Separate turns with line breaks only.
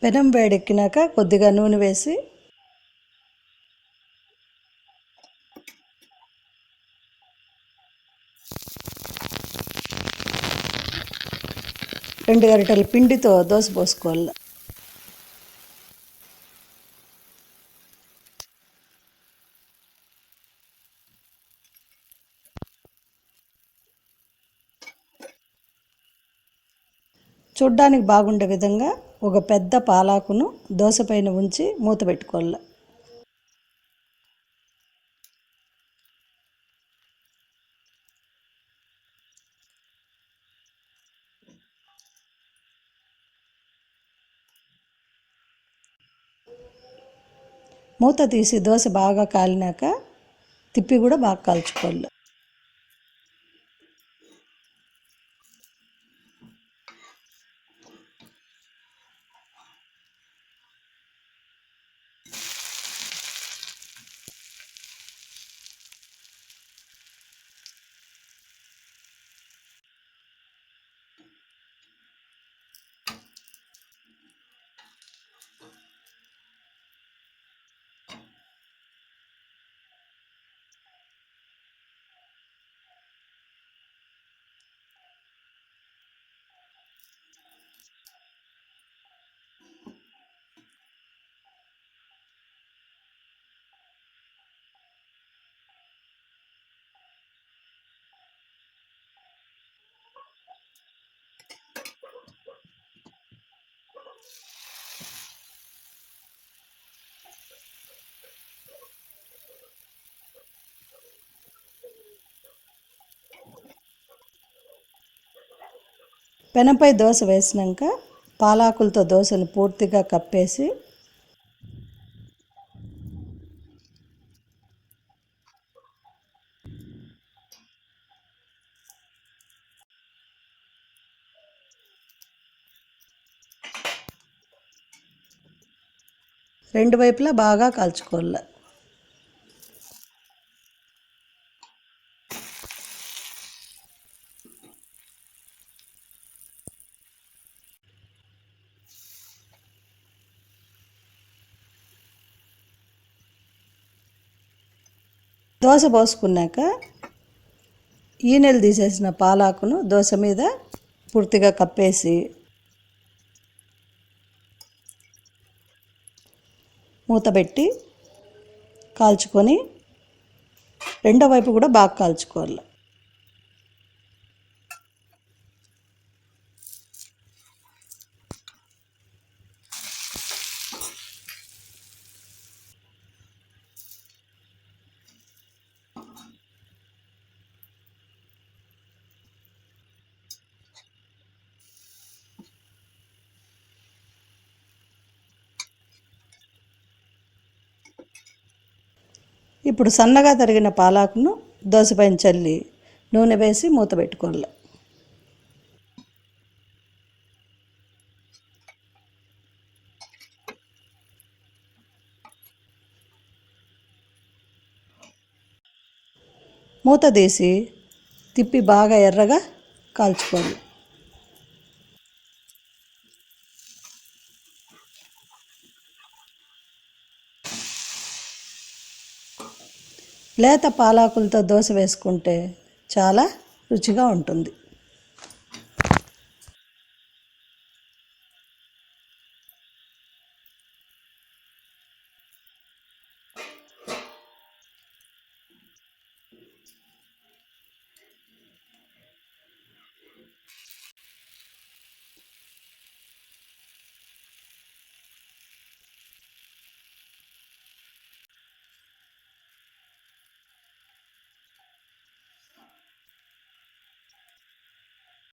పెనం వేడెక్కినాక కొద్దిగా నూనె వేసి 2 గరిటెల పిండితో దోశ పోసుకోవాలి. చూడ్డానికి బాగుండే విధంగా ఒక పెద్ద పాలాకును దోశ పైన ఉంచి మూత పెట్టుకోవాలి. మూత తీసి దోశ బాగా కాలినాక తిప్పి కూడా బాగా కాల్చుకోవాలి. పెనంపై దోశ వేసినాక పాలాకులతో దోశను పూర్తిగా కప్పేసి రెండు వైపులా బాగా కాల్చుకోవాలి. దోశ పోసుకున్నాక ఈనెలు తీసేసిన పాలాకును దోశ మీద పూర్తిగా కప్పేసి మూత పెట్టి కాల్చుకొని రెండో వైపు కూడా బాగా కాల్చుకోవాలి. ఇప్పుడు సన్నగా తరిగిన పాలాకును దోశపైన చల్లి నూనె వేసి మూత పెట్టుకోవాలి. మూత తీసి తిప్పి బాగా ఎర్రగా కాల్చుకోవాలి. లేత పాలాకులతో దోశ వేసుకుంటే చాలా రుచిగా ఉంటుంది.